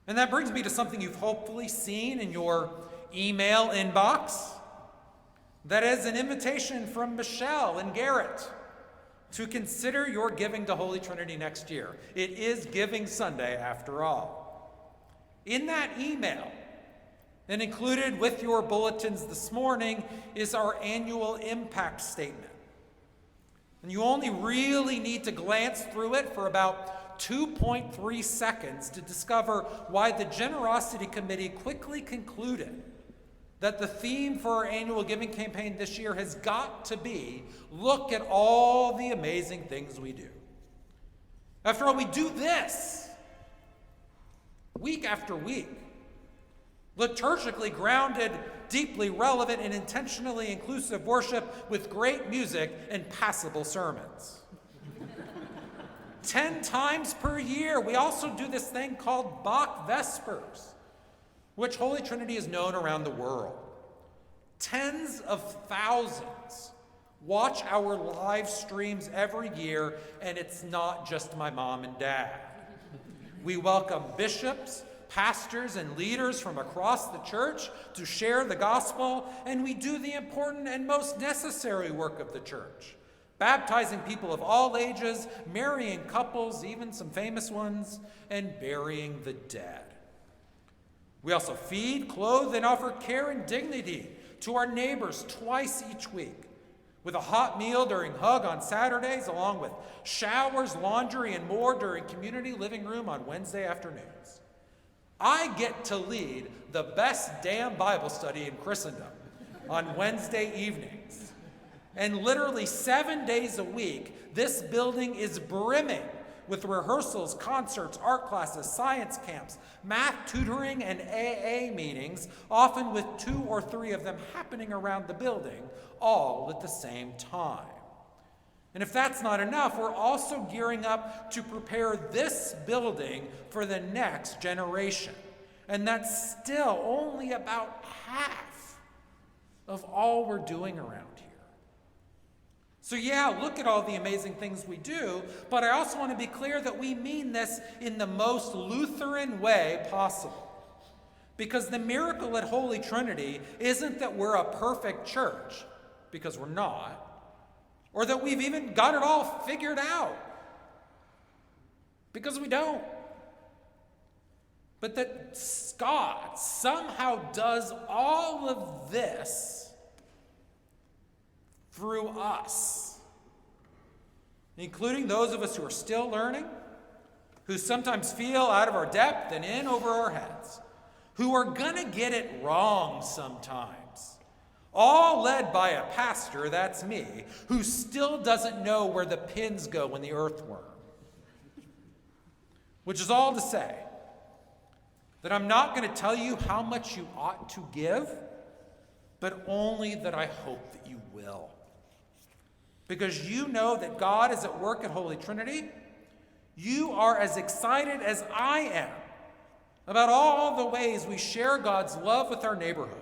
And that brings me to something you've hopefully seen in your email inbox. That is an invitation from Michelle and Garrett to consider your giving to Holy Trinity next year. It is Giving Sunday after all. In that email, and included with your bulletins this morning, is our annual impact statement. And you only really need to glance through it for about 2.3 seconds to discover why the Generosity Committee quickly concluded that the theme for our annual giving campaign this year has got to be, look at all the amazing things we do. After all, we do this week after week. Liturgically grounded, deeply relevant, and intentionally inclusive worship with great music and passable sermons. 10 times per year, we also do this thing called Bach Vespers, which Holy Trinity is known around the world. Tens of thousands watch our live streams every year, and it's not just my mom and dad. We welcome bishops, pastors, and leaders from across the church to share the gospel, and we do the important and most necessary work of the church, baptizing people of all ages, marrying couples, even some famous ones, and burying the dead. We also feed, clothe, and offer care and dignity to our neighbors twice each week, with a hot meal during Hug on Saturdays, along with showers, laundry, and more during community living room on Wednesday afternoons. I get to lead the best damn Bible study in Christendom on Wednesday evenings. And literally 7 days a week, this building is brimming with rehearsals, concerts, art classes, science camps, math tutoring, and AA meetings, often with 2 or 3 of them happening around the building, all at the same time. And if that's not enough, we're also gearing up to prepare this building for the next generation. And that's still only about half of all we're doing around here. So yeah, look at all the amazing things we do, but I also want to be clear that we mean this in the most Lutheran way possible. Because the miracle at Holy Trinity isn't that we're a perfect church, because we're not, or that we've even got it all figured out, because we don't. But that God somehow does all of this through us, including those of us who are still learning, who sometimes feel out of our depth and in over our heads, who are going to get it wrong sometimes, all led by a pastor, that's me, who still doesn't know where the pins go in the earthworm. Which is all to say that I'm not going to tell you how much you ought to give, but only that I hope that you will. Because you know that God is at work at Holy Trinity. You are as excited as I am about all the ways we share God's love with our neighborhood.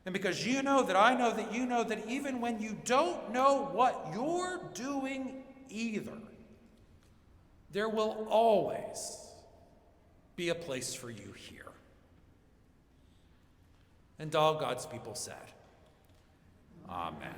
And because you know that I know that you know that even when you don't know what you're doing either, there will always be a place for you here. And all God's people said, Amen.